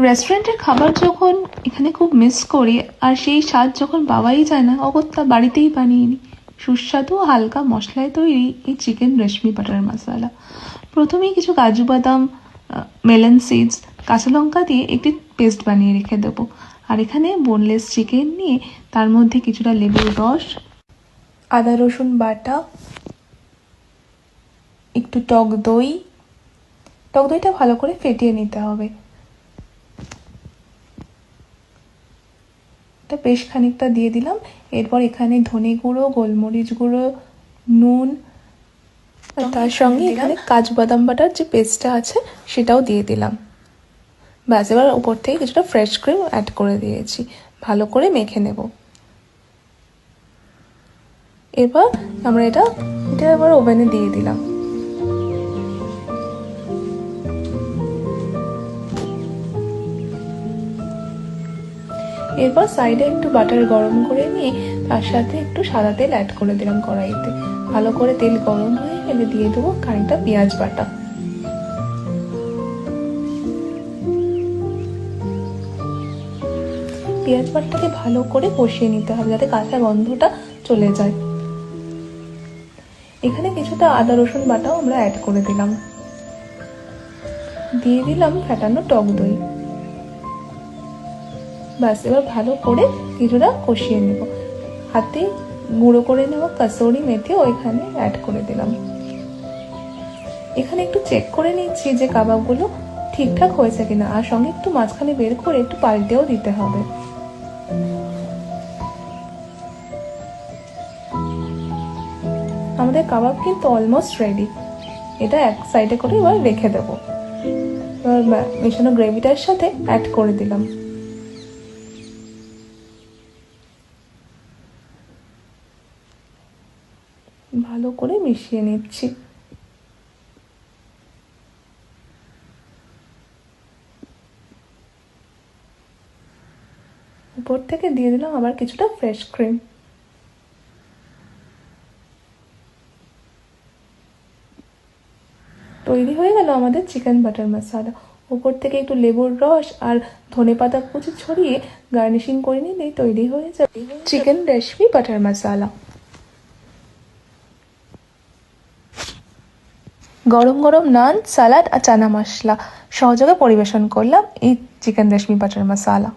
রেস্টুরেন্টের খাবার যখন এখানে খুব মিস করি, আর সেই স্বাদ যখন পাওয়াই যায় না, অগত্যা বাড়িতেই বানিয়ে নিই সুস্বাদু হালকা মশলায় তৈরি এই চিকেন রেশমি বাটার মশলা। প্রথমেই কিছু কাজু বাদাম, মেলন সিডস, কাঁচা লঙ্কা দিয়ে একটি পেস্ট বানিয়ে রেখে দেবো। আর এখানে বোনলেস চিকেন নিয়ে তার মধ্যে কিছুটা লেবুর রস, আদা রসুন বাটা, একটু টক দইটা ভালো করে ফেটিয়ে নিতে হবে। এটা বেশ খানিকটা দিয়ে দিলাম। এরপর এখানে ধনে গুঁড়ো, গোলমরিচ গুঁড়ো, নুন, তার সঙ্গে এখানে কাজু বাদাম বাটার যে পেস্টটা আছে সেটাও দিয়ে দিলাম। ব্যাস, এবার উপর থেকে কিছুটা ফ্রেশ ক্রিম অ্যাড করে দিয়েছি। ভালো করে মেখে নেব। এবার আমরা এটা এবার ওভেনে দিয়ে দিলাম। এরপর সাইডে একটু বাটার গরম করে নিয়ে তার সাথে একটু সাদা তেল অ্যাড করে দিলাম কড়াইতে। ভালো করে তেল গরম হয়ে গেলে দিয়ে দেবো খানিকটা পেঁয়াজ বাটা। পেঁয়াজ বাটাটাকে ভালো করে কষিয়ে নিতে হবে যাতে কাঁচা গন্ধটা চলে যায়। এখানে কিছুটা আদা রসুন বাটাও আমরা অ্যাড করে দিলাম। দিয়ে দিলাম ফেটানো টক দই। ব্যাস, এবার ভালো করে কিছুটা কষিয়ে নেব। হাতে গুঁড়ো করে নেওয়া কাসুরি মেথিও এখানে অ্যাড করে দিলাম। এখানে একটু চেক করে নিচ্ছি যে কাবাবগুলো ঠিকঠাক হয়েছে কিনা, আর সঙ্গে একটু মাঝখানে বের করে একটু পাল্টেও দিতে হবে। আমাদের কাবাব কিন্তু অলমোস্ট রেডি। এটা এক সাইডে করে এবার রেখে দেবো। এবার মেশানো গ্রেভিটার সাথে অ্যাড করে দিলাম। ভালো করে মিশিয়ে নিচ্ছি। উপর থেকে দিয়ে দিলাম আবার কিছুটা ফ্রেশ ক্রিম। তৈরি হয়ে গেল আমাদের চিকেন বাটার মশলা। উপর থেকে একটু লেবুর রস আর ধনেপাতা কুচি ছড়িয়ে গার্নিশিং করে নিলেই তৈরি হয়ে যাবে চিকেন রেশমি বাটার মশলা। গরম গরম নান, সালাড আর চানা মশলা সহযোগে পরিবেশন করলাম এই চিকেন রেশমি বাটার মশলা।